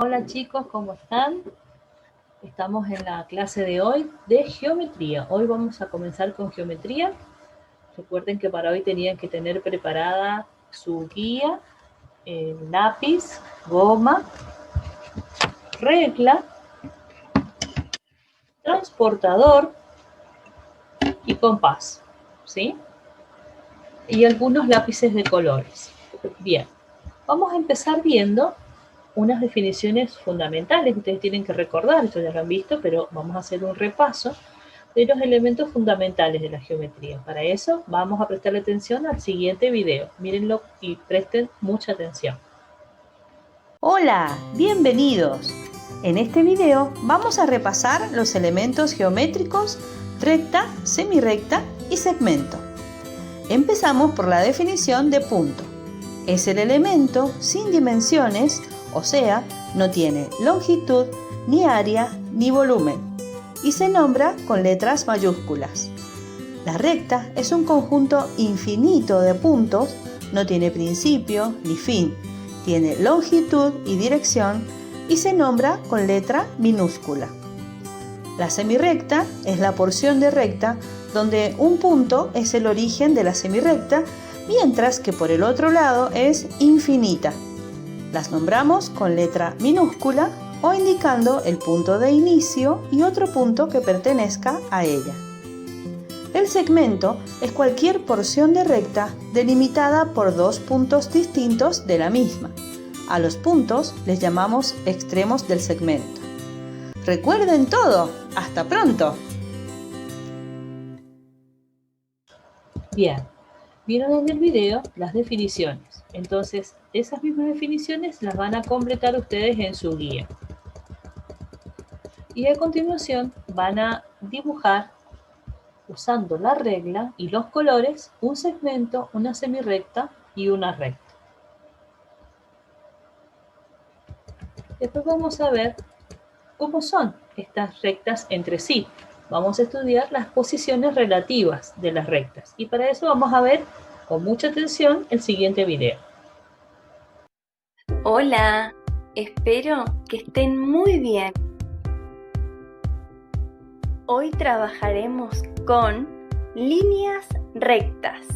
Hola chicos, ¿cómo están? Estamos en la clase de hoy de geometría. Hoy vamos a comenzar con geometría. Recuerden que para hoy tenían que tener preparada su guía, lápiz, goma, regla, transportador y compás, ¿sí? Y algunos lápices de colores. Bien, vamos a empezar viendo unas definiciones fundamentales que ustedes tienen que recordar, esto ya lo han visto, pero vamos a hacer un repaso de los elementos fundamentales de la geometría. Para eso vamos a prestarle atención al siguiente video. Mírenlo y presten mucha atención. Hola, bienvenidos. En este video vamos a repasar los elementos geométricos recta, semirrecta y segmento. Empezamos por la definición de punto. Es el elemento sin dimensiones, o sea, no tiene longitud, ni área, ni volumen, y se nombra con letras mayúsculas. La recta es un conjunto infinito de puntos, no tiene principio ni fin, tiene longitud y dirección y se nombra con letra minúscula. La semirrecta es la porción de recta donde un punto es el origen de la semirrecta, mientras que por el otro lado es infinita. Las nombramos con letra minúscula o indicando el punto de inicio y otro punto que pertenezca a ella. El segmento es cualquier porción de recta delimitada por dos puntos distintos de la misma. A los puntos les llamamos extremos del segmento. ¡Recuerden todo! ¡Hasta pronto! Bien, vieron en el video las definiciones. Entonces, esas mismas definiciones las van a completar ustedes en su guía. Y a continuación van a dibujar, usando la regla y los colores, un segmento, una semirrecta y una recta. Después vamos a ver cómo son estas rectas entre sí. Vamos a estudiar las posiciones relativas de las rectas. Y para eso vamos a ver con mucha atención el siguiente video. Hola, espero que estén muy bien. Hoy trabajaremos con líneas rectas.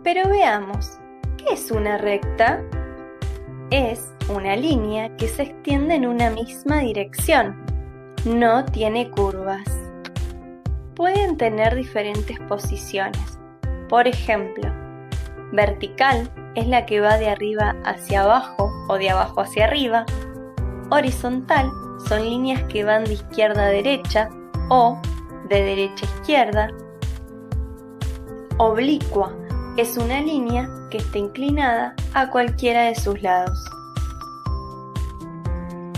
Pero veamos, ¿qué es una recta? Es una línea que se extiende en una misma dirección. No tiene curvas. Pueden tener diferentes posiciones. Por ejemplo, vertical es la que va de arriba hacia abajo o de abajo hacia arriba. Horizontal son líneas que van de izquierda a derecha o de derecha a izquierda. Oblicua es una línea que está inclinada a cualquiera de sus lados.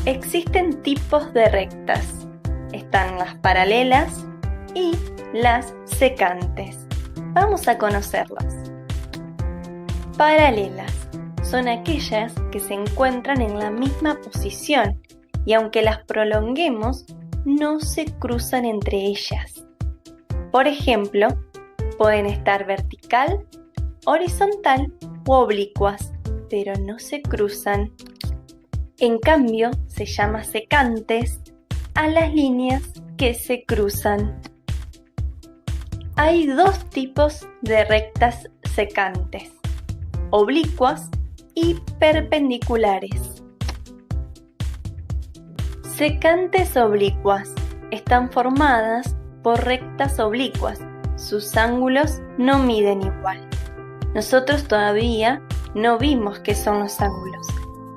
Existen tipos de rectas. Están las paralelas y las secantes. Vamos a conocerlas. Paralelas son aquellas que se encuentran en la misma posición y aunque las prolonguemos, no se cruzan entre ellas. Por ejemplo, pueden estar vertical, horizontal u oblicuas, pero no se cruzan. En cambio, se llama secantes a las líneas que se cruzan. Hay dos tipos de rectas secantes: oblicuas y perpendiculares. Secantes oblicuas están formadas por rectas oblicuas. Sus ángulos no miden igual. Nosotros todavía no vimos qué son los ángulos,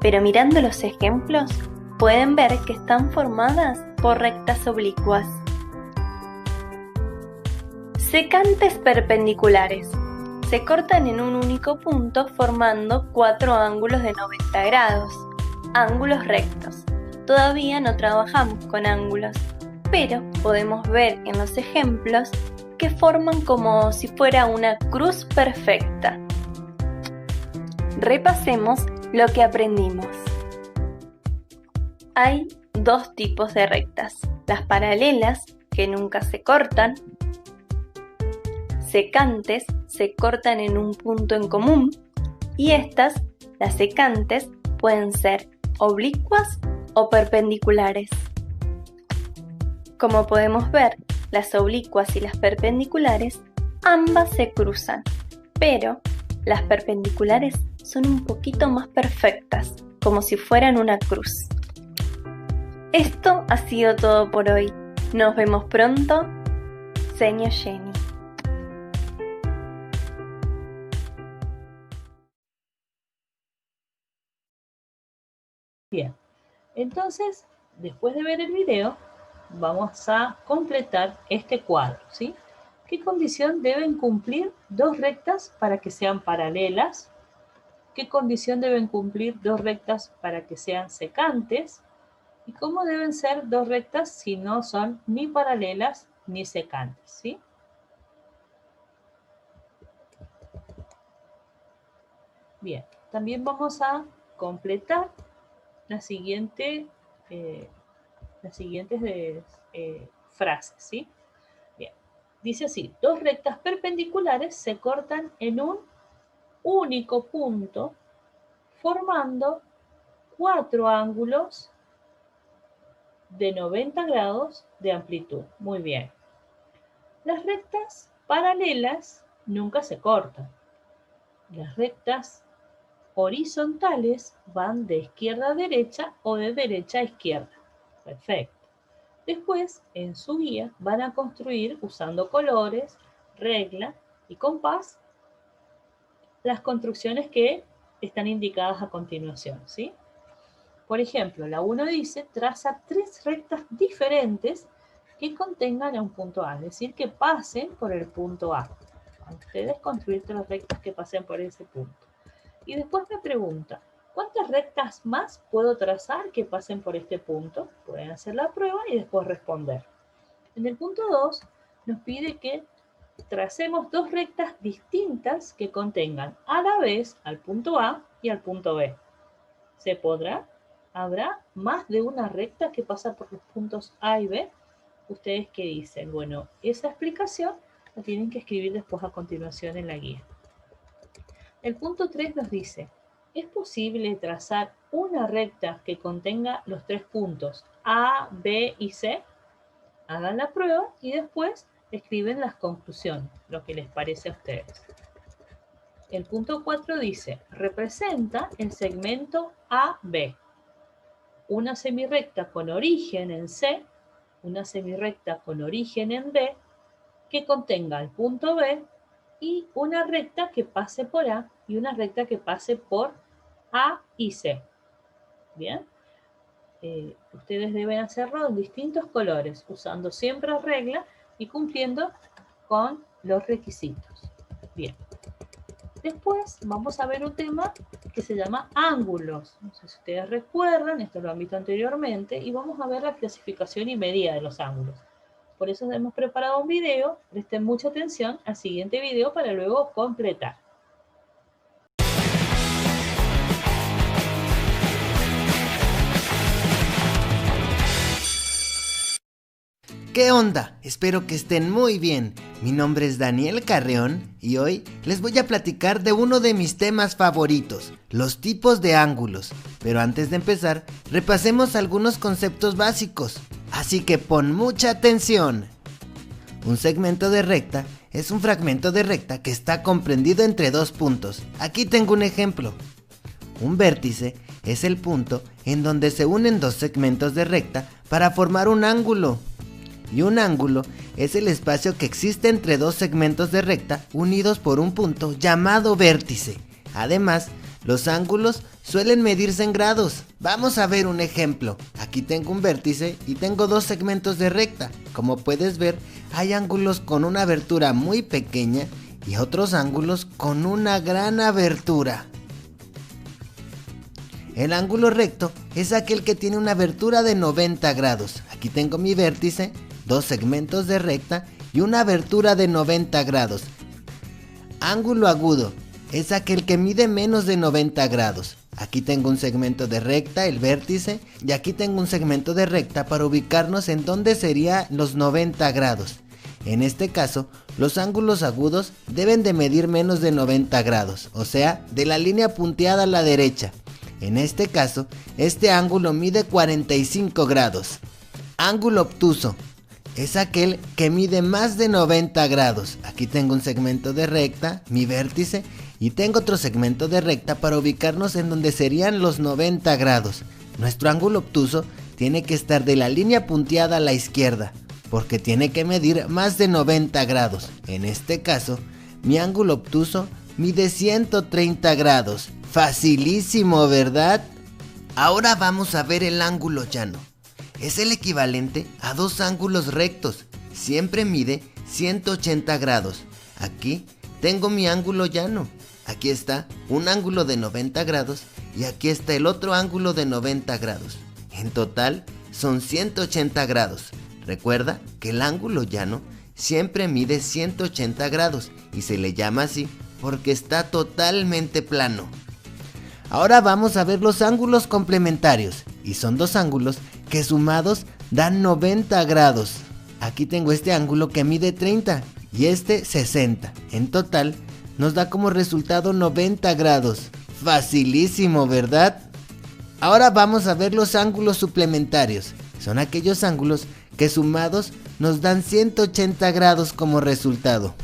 pero mirando los ejemplos pueden ver que están formadas por rectas oblicuas. Secantes perpendiculares se cortan en un único punto formando cuatro ángulos de 90 grados, ángulos rectos. Todavía no trabajamos con ángulos, pero podemos ver en los ejemplos que forman como si fuera una cruz perfecta. Repasemos lo que aprendimos. Hay dos tipos de rectas: las paralelas, que nunca se cortan; secantes, se cortan en un punto en común; y estas, las secantes, pueden ser oblicuas o perpendiculares. Como podemos ver, las oblicuas y las perpendiculares ambas se cruzan, pero las perpendiculares son un poquito más perfectas, como si fueran una cruz. Esto ha sido todo por hoy. Nos vemos pronto. Señor Jenny. Bien, entonces, después de ver el video, vamos a completar este cuadro, ¿sí? ¿Qué condición deben cumplir dos rectas para que sean paralelas? ¿Qué condición deben cumplir dos rectas para que sean secantes? ¿Y cómo deben ser dos rectas si no son ni paralelas ni secantes, ¿sí? Bien, también vamos a completar las siguientes frases, ¿sí? Bien, dice así: dos rectas perpendiculares se cortan en un único punto formando 4 ángulos de 90 grados de amplitud. Muy bien. Las rectas paralelas nunca se cortan. Las rectas horizontales van de izquierda a derecha o de derecha a izquierda. Perfecto. Después, en su guía, van a construir, usando colores, regla y compás, las construcciones que están indicadas a continuación, ¿sí? Por ejemplo, la 1 dice: traza 3 rectas diferentes que contengan a un punto A, es decir, que pasen por el punto A. Van ustedes construir 3 rectas que pasen por ese punto. Y después me pregunta: ¿cuántas rectas más puedo trazar que pasen por este punto? Pueden hacer la prueba y después responder. En el punto 2 nos pide que tracemos 2 rectas distintas que contengan a la vez al punto A y al punto B. ¿Se podrá? ¿Habrá más de una recta que pasa por los puntos A y B? ¿Ustedes qué dicen? Bueno, esa explicación la tienen que escribir después a continuación en la guía. El punto 3 nos dice: ¿es posible trazar una recta que contenga los 3 puntos A, B y C? Hagan la prueba y después escriben las conclusiones, lo que les parece a ustedes. El punto 4 dice: representa el segmento AB. Una semirrecta con origen en C, una semirrecta con origen en B, que contenga el punto B, y una recta que pase por A y una recta que pase por A y C. Bien. Ustedes deben hacerlo en distintos colores, usando siempre regla y cumpliendo con los requisitos. Bien. Después vamos a ver un tema que se llama ángulos. No sé si ustedes recuerdan, esto lo han visto anteriormente, y vamos a ver la clasificación y medida de los ángulos. Por eso hemos preparado un video. Presten mucha atención al siguiente video para luego completar. ¿Qué onda? Espero que estén muy bien. Mi nombre es Daniel Carreón y hoy les voy a platicar de uno de mis temas favoritos, los tipos de ángulos. Pero antes de empezar, repasemos algunos conceptos básicos. Así que pon mucha atención. Un segmento de recta es un fragmento de recta que está comprendido entre 2 puntos. Aquí tengo un ejemplo. Un vértice es el punto en donde se unen 2 segmentos de recta para formar un ángulo. Y un ángulo es el espacio que existe entre 2 segmentos de recta unidos por un punto llamado vértice. Además, los ángulos suelen medirse en grados. Vamos a ver un ejemplo. Aquí tengo un vértice y tengo 2 segmentos de recta. Como puedes ver, hay ángulos con una abertura muy pequeña y otros ángulos con una gran abertura. El ángulo recto es aquel que tiene una abertura de 90 grados. Aquí tengo mi vértice, 2 segmentos de recta y una abertura de 90 grados. Ángulo agudo es aquel que mide menos de 90 grados. Aquí tengo un segmento de recta, el vértice, y aquí tengo un segmento de recta para ubicarnos en donde serían los 90 grados. En este caso, los ángulos agudos deben de medir menos de 90 grados, o sea, de la línea punteada a la derecha. En este caso, este ángulo mide 45 grados. Ángulo obtuso es aquel que mide más de 90 grados. Aquí tengo un segmento de recta, mi vértice, y tengo otro segmento de recta para ubicarnos en donde serían los 90 grados. Nuestro ángulo obtuso tiene que estar de la línea punteada a la izquierda, porque tiene que medir más de 90 grados. En este caso, mi ángulo obtuso mide 130 grados. Facilísimo, ¿verdad? Ahora vamos a ver el ángulo llano. Es el equivalente a dos ángulos rectos. Siempre mide 180 grados. Aquí tengo mi ángulo llano. Aquí está un ángulo de 90 grados y aquí está el otro ángulo de 90 grados. En total son 180 grados. Recuerda que el ángulo llano siempre mide 180 grados y se le llama así porque está totalmente plano. Ahora vamos a ver los ángulos complementarios y son dos ángulos que sumados dan 90 grados. Aquí tengo este ángulo que mide 30 y este 60. En total nos da como resultado 90 grados. Facilísimo, ¿verdad? Ahora vamos a ver los ángulos suplementarios. Son aquellos ángulos que sumados nos dan 180 grados como resultado.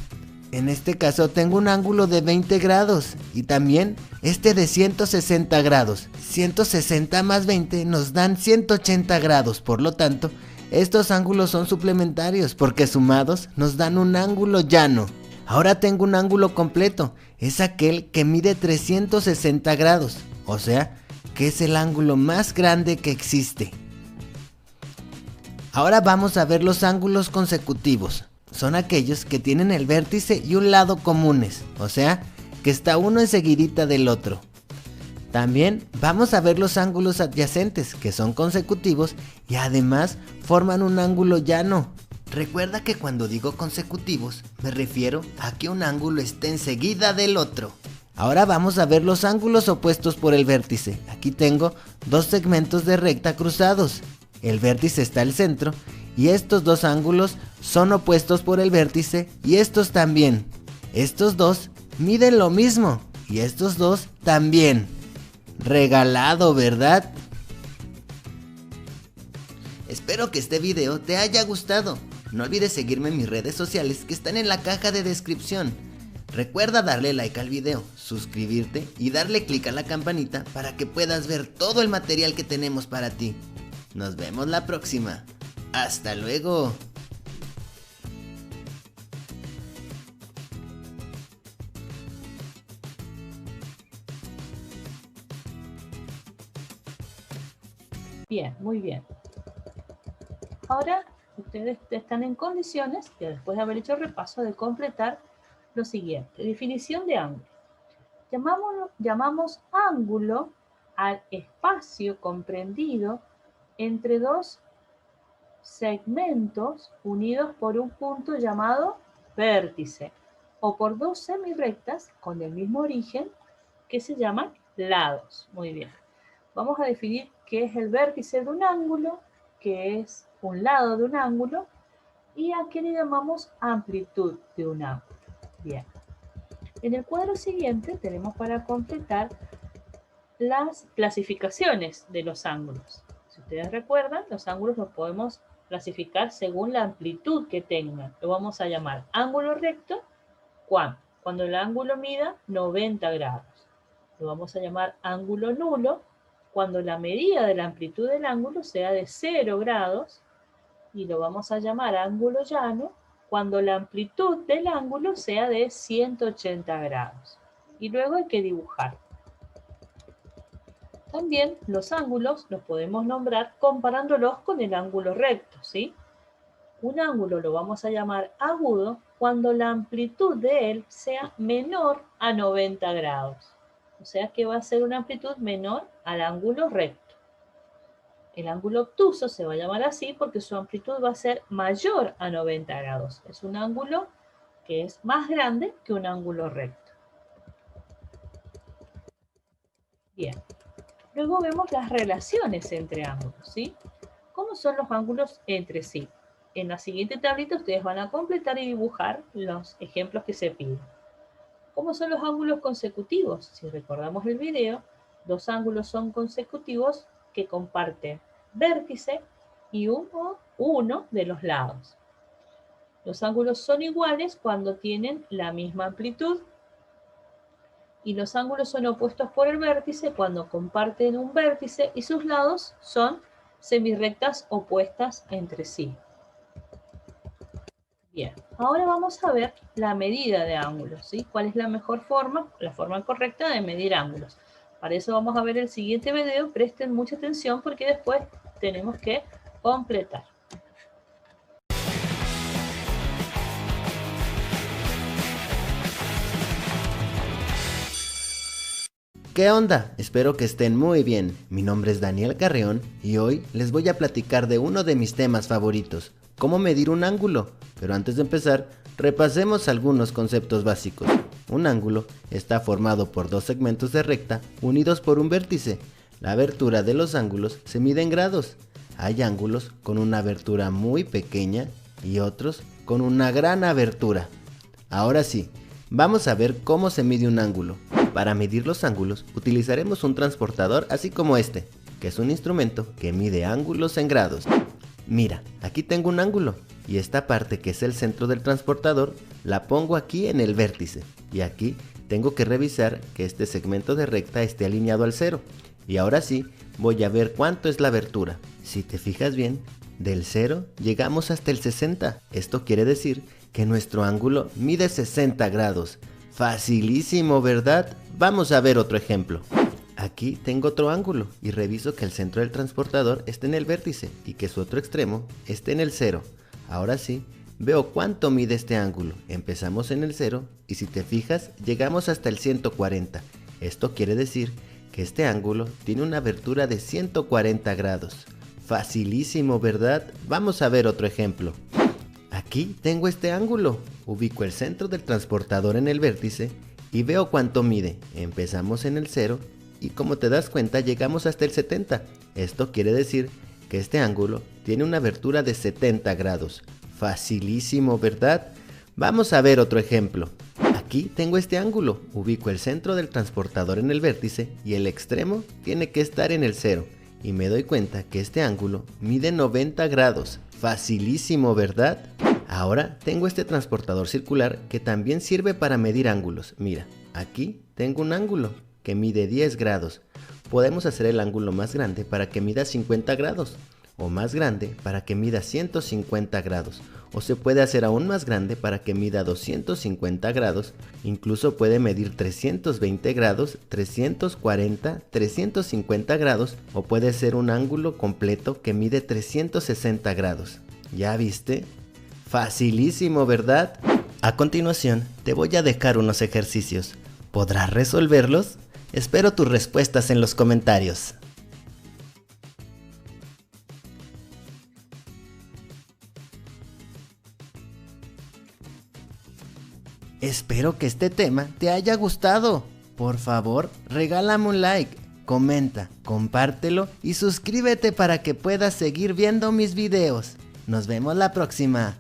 En este caso tengo un ángulo de 20 grados y también este de 160 grados. 160 más 20 nos dan 180 grados, por lo tanto, estos ángulos son suplementarios porque sumados nos dan un ángulo llano. Ahora tengo un ángulo completo, es aquel que mide 360 grados, o sea, que es el ángulo más grande que existe. Ahora vamos a ver los ángulos consecutivos. Son aquellos que tienen el vértice y un lado comunes, o sea, que está uno enseguidita del otro. También vamos a ver los ángulos adyacentes, que son consecutivos y además forman un ángulo llano. Recuerda que cuando digo consecutivos, me refiero a que un ángulo esté enseguida del otro. Ahora vamos a ver los ángulos opuestos por el vértice. Aquí tengo dos segmentos de recta cruzados. El vértice está al centro y estos dos ángulos son opuestos por el vértice y estos también. Estos dos miden lo mismo y estos dos también. Regalado, ¿verdad? Espero que este video te haya gustado. No olvides seguirme en mis redes sociales que están en la caja de descripción. Recuerda darle like al video, suscribirte y darle clic a la campanita para que puedas ver todo el material que tenemos para ti. Nos vemos la próxima. ¡Hasta luego! Bien, muy bien. Ahora ustedes están en condiciones, de, después de haber hecho el repaso, de completar lo siguiente. Definición de ángulo. Llamamos ángulo al espacio comprendido entre dos segmentos unidos por un punto llamado vértice o por dos semirrectas con el mismo origen que se llaman lados. Muy bien. Vamos a definir qué es el vértice de un ángulo, qué es un lado de un ángulo y a qué le llamamos amplitud de un ángulo. Bien. En el cuadro siguiente tenemos para completar las clasificaciones de los ángulos. Si ustedes recuerdan, los ángulos los podemos clasificar según la amplitud que tengan. Lo vamos a llamar ángulo recto cuando el ángulo mida 90 grados. Lo vamos a llamar ángulo nulo cuando la medida de la amplitud del ángulo sea de 0 grados. Y lo vamos a llamar ángulo llano cuando la amplitud del ángulo sea de 180 grados. Y luego hay que dibujar. También los ángulos los podemos nombrar comparándolos con el ángulo recto, ¿sí? Un ángulo lo vamos a llamar agudo cuando la amplitud de él sea menor a 90 grados. O sea que va a ser una amplitud menor al ángulo recto. El ángulo obtuso se va a llamar así porque su amplitud va a ser mayor a 90 grados. Es un ángulo que es más grande que un ángulo recto. Bien. Luego vemos las relaciones entre ángulos, ¿sí? ¿Cómo son los ángulos entre sí? En la siguiente tablita ustedes van a completar y dibujar los ejemplos que se piden. ¿Cómo son los ángulos consecutivos? Si recordamos el video, Dos ángulos son consecutivos que comparten vértice y uno de los lados. Los ángulos son iguales cuando tienen la misma amplitud y los ángulos son opuestos por el vértice cuando comparten un vértice y sus lados son semirrectas opuestas entre sí. Bien, ahora vamos a ver la medida de ángulos, ¿sí? ¿Cuál es la mejor forma, la forma correcta de medir ángulos? Para eso vamos a ver el siguiente video, presten mucha atención porque después tenemos que completar. ¿Qué onda? Espero que estén muy bien. Mi nombre es Daniel Carreón y hoy les voy a platicar de uno de mis temas favoritos, cómo medir un ángulo. Pero antes de empezar, repasemos algunos conceptos básicos. Un ángulo está formado por dos segmentos de recta unidos por un vértice. La abertura de los ángulos se mide en grados. Hay ángulos con una abertura muy pequeña y otros con una gran abertura. Ahora sí, vamos a ver cómo se mide un ángulo. Para medir los ángulos utilizaremos un transportador así como este, que es un instrumento que mide ángulos en grados. Mira, aquí tengo un ángulo y esta parte que es el centro del transportador la pongo aquí en el vértice y aquí tengo que revisar que este segmento de recta esté alineado al cero. Y ahora sí, voy a ver cuánto es la abertura. Si te fijas bien, del 0 llegamos hasta el 60. Esto quiere decir que nuestro ángulo mide 60 grados. Facilísimo, ¿verdad? Vamos a ver otro ejemplo. Aquí tengo otro ángulo y reviso que el centro del transportador esté en el vértice y que su otro extremo esté en el 0. Ahora sí, veo cuánto mide este ángulo. Empezamos en el 0 y si te fijas, llegamos hasta el 140. Esto quiere decir que este ángulo tiene una abertura de 140 grados. Facilísimo, ¿verdad? Vamos a ver otro ejemplo. Aquí tengo este ángulo, ubico el centro del transportador en el vértice y veo cuánto mide. Empezamos en el 0 y como te das cuenta llegamos hasta el 70. Esto quiere decir que este ángulo tiene una abertura de 70 grados. Facilísimo, ¿verdad? Vamos a ver otro ejemplo. Aquí tengo este ángulo, ubico el centro del transportador en el vértice y el extremo tiene que estar en el 0. Y me doy cuenta que este ángulo mide 90 grados. Facilísimo, ¿verdad? Ahora tengo este transportador circular que también sirve para medir ángulos. Mira, aquí tengo un ángulo que mide 10 grados. Podemos hacer el ángulo más grande para que mida 50 grados, o más grande para que mida 150 grados, o se puede hacer aún más grande para que mida 250 grados, incluso puede medir 320 grados, 340, 350 grados, o puede ser un ángulo completo que mide 360 grados. ¿Ya viste? Facilísimo, ¿verdad? A continuación, te voy a dejar unos ejercicios. ¿Podrás resolverlos? Espero tus respuestas en los comentarios. Espero que este tema te haya gustado. Por favor, regálame un like, comenta, compártelo y suscríbete para que puedas seguir viendo mis videos. Nos vemos la próxima.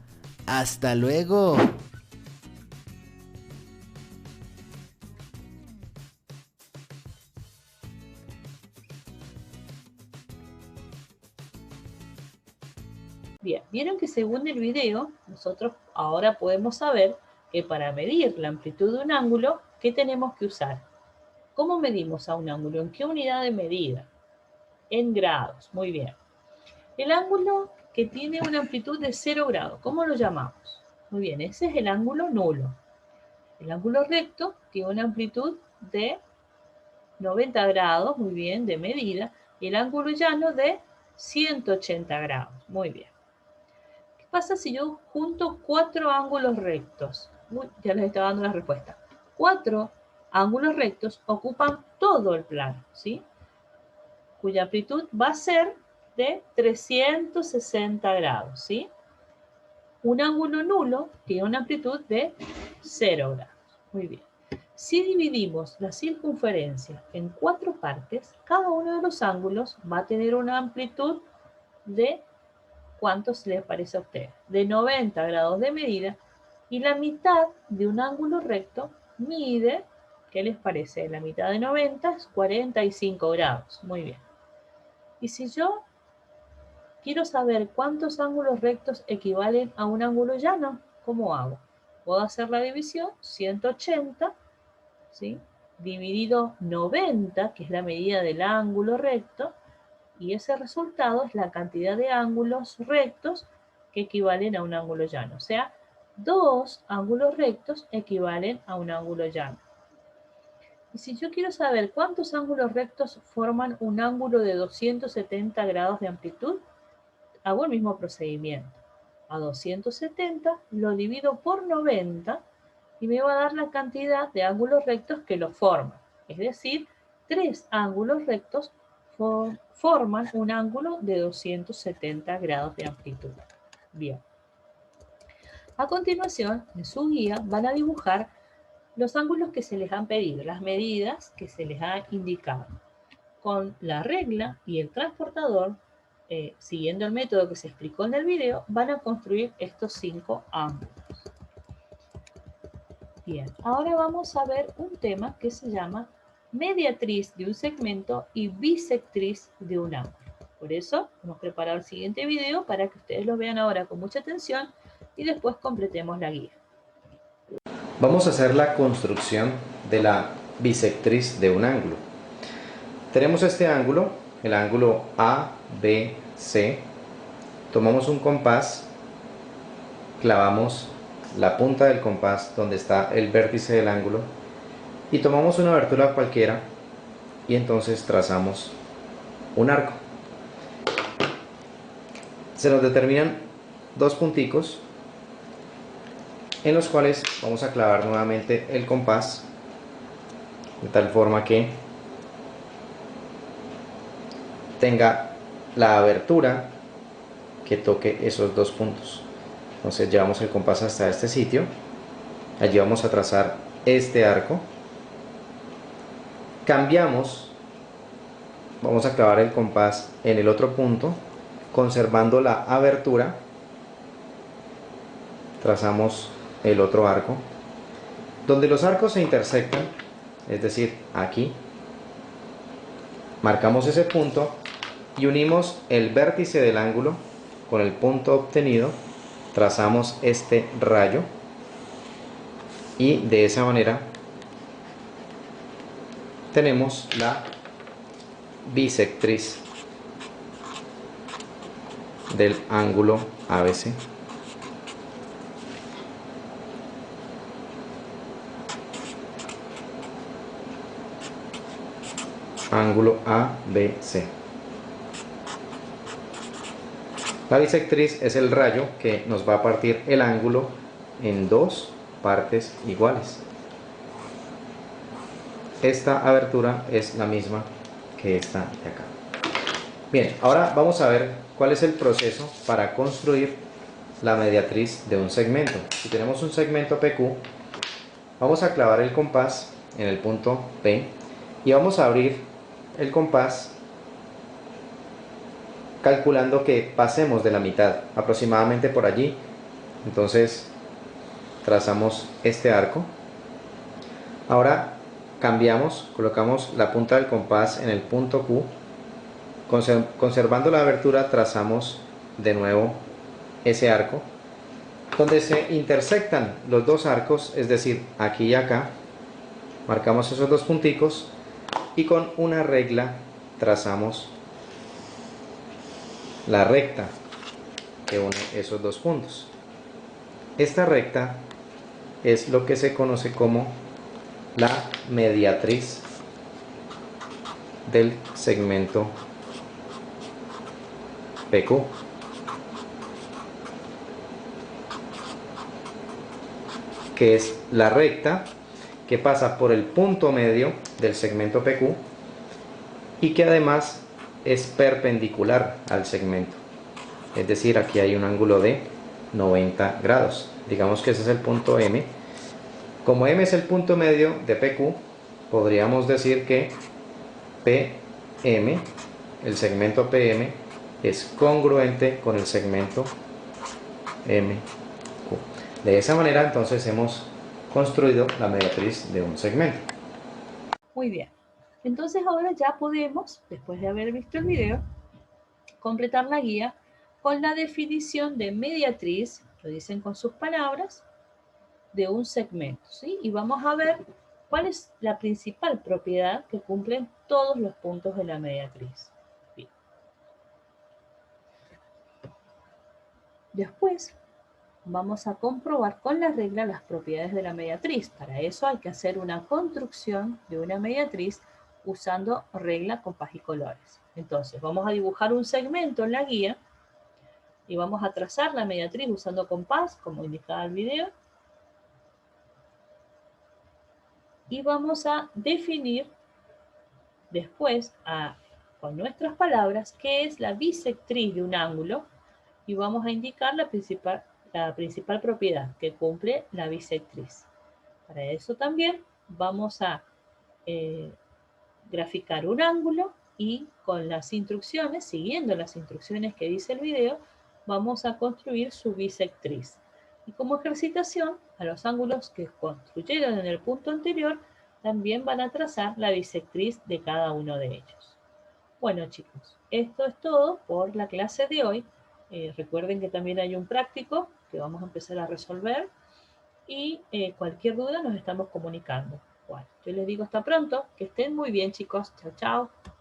¡Hasta luego! Bien, vieron que según el video, nosotros ahora podemos saber que para medir la amplitud de un ángulo, ¿qué tenemos que usar? ¿Cómo medimos a un ángulo? ¿En qué unidad de medida? En grados, muy bien. El ángulo que tiene una amplitud de 0 grados, ¿cómo lo llamamos? Muy bien, ese es el ángulo nulo. El ángulo recto tiene una amplitud de 90 grados, muy bien, de medida, y el ángulo llano de 180 grados, muy bien. ¿Qué pasa si yo junto 4 ángulos rectos? Ya les estaba dando la respuesta. 4 ángulos rectos ocupan todo el plano, ¿sí? Cuya amplitud va a ser de 360 grados, ¿sí? Un ángulo nulo tiene una amplitud de 0 grados. Muy bien. Si dividimos la circunferencia en 4 partes, cada uno de los ángulos va a tener una amplitud de, ¿cuántos les parece a ustedes? De 90 grados de medida, y la mitad de un ángulo recto mide ¿Qué les parece? La mitad de 90 es 45 grados. Muy bien. Y si yo quiero saber cuántos ángulos rectos equivalen a un ángulo llano, ¿cómo hago? Puedo hacer la división, 180, ¿sí? Dividido 90, que es la medida del ángulo recto, y ese resultado es la cantidad de ángulos rectos que equivalen a un ángulo llano. O sea, 2 ángulos rectos equivalen a un ángulo llano. Y si yo quiero saber cuántos ángulos rectos forman un ángulo de 270 grados de amplitud, hago el mismo procedimiento. A 270 lo divido por 90 y me va a dar la cantidad de ángulos rectos que lo forman. Es decir, 3 ángulos rectos forman un ángulo de 270 grados de amplitud. Bien. A continuación, en su guía van a dibujar los ángulos que se les han pedido, las medidas que se les ha indicado. Con la regla y el transportador, siguiendo el método que se explicó en el video, van a construir estos 5 ángulos. Bien, ahora vamos a ver un tema que se llama mediatriz de un segmento y bisectriz de un ángulo. Por eso hemos preparado el siguiente video para que ustedes lo vean ahora con mucha atención y después completemos la guía. Vamos a hacer la construcción de la bisectriz de un ángulo. Tenemos este ángulo, el ángulo ABC. Tomamos un compás, clavamos la punta del compás donde está el vértice del ángulo y tomamos una abertura cualquiera y entonces trazamos un arco. Se nos determinan 2 punticos en los cuales vamos a clavar nuevamente el compás de tal forma que tenga la abertura que toque esos 2 puntos. Entonces llevamos el compás hasta este sitio, allí vamos a trazar este arco, cambiamos, vamos a clavar el compás en el otro punto, conservando la abertura, trazamos el otro arco, donde los arcos se intersectan, es decir, aquí, marcamos ese punto y unimos el vértice del ángulo con el punto obtenido, trazamos este rayo y de esa manera tenemos la bisectriz del ángulo ABC. Ángulo ABC. La bisectriz es el rayo que nos va a partir el ángulo en 2 partes iguales. Esta abertura es la misma que esta de acá. Bien, ahora vamos a ver cuál es el proceso para construir la mediatriz de un segmento. Si tenemos un segmento PQ, vamos a clavar el compás en el punto P y vamos a abrir el compás calculando que pasemos de la mitad, aproximadamente por allí. Entonces trazamos este arco. Ahora cambiamos, colocamos la punta del compás en el punto Q, conservando la abertura trazamos de nuevo ese arco, donde se intersectan los 2 arcos, es decir, aquí y acá, marcamos esos 2 punticos y con una regla trazamos la recta que une esos 2 puntos. Esta recta es lo que se conoce como la mediatriz del segmento PQ. Que es la recta que pasa por el punto medio del segmento PQ y que además es perpendicular al segmento. Es decir, aquí hay un ángulo de 90 grados. Digamos que ese es el punto M. Como M es el punto medio de PQ, podríamos decir que PM, el segmento PM, es congruente con el segmento MQ. De esa manera entonces hemos construido la mediatriz de un segmento. Muy bien. Entonces ahora ya podemos, después de haber visto el video, completar la guía con la definición de mediatriz, lo dicen con sus palabras, de un segmento, ¿sí? Y vamos a ver cuál es la principal propiedad que cumplen todos los puntos de la mediatriz. Bien. Después vamos a comprobar con la regla las propiedades de la mediatriz. Para eso hay que hacer una construcción de una mediatriz usando regla, compás y colores. Entonces, vamos a dibujar un segmento en la guía y vamos a trazar la mediatriz usando compás, como indicaba el video. Y vamos a definir después, con nuestras palabras, qué es la bisectriz de un ángulo y vamos a indicar la principal propiedad que cumple la bisectriz. Para eso también vamos a graficar un ángulo y con las instrucciones, siguiendo las instrucciones que dice el video, vamos a construir su bisectriz. Y como ejercitación, a los ángulos que construyeron en el punto anterior, también van a trazar la bisectriz de cada uno de ellos. Bueno, chicos, esto es todo por la clase de hoy. Recuerden que también hay un práctico que vamos a empezar a resolver y cualquier duda nos estamos comunicando. Bueno, yo les digo hasta pronto, que estén muy bien, chicos. Chao, chao.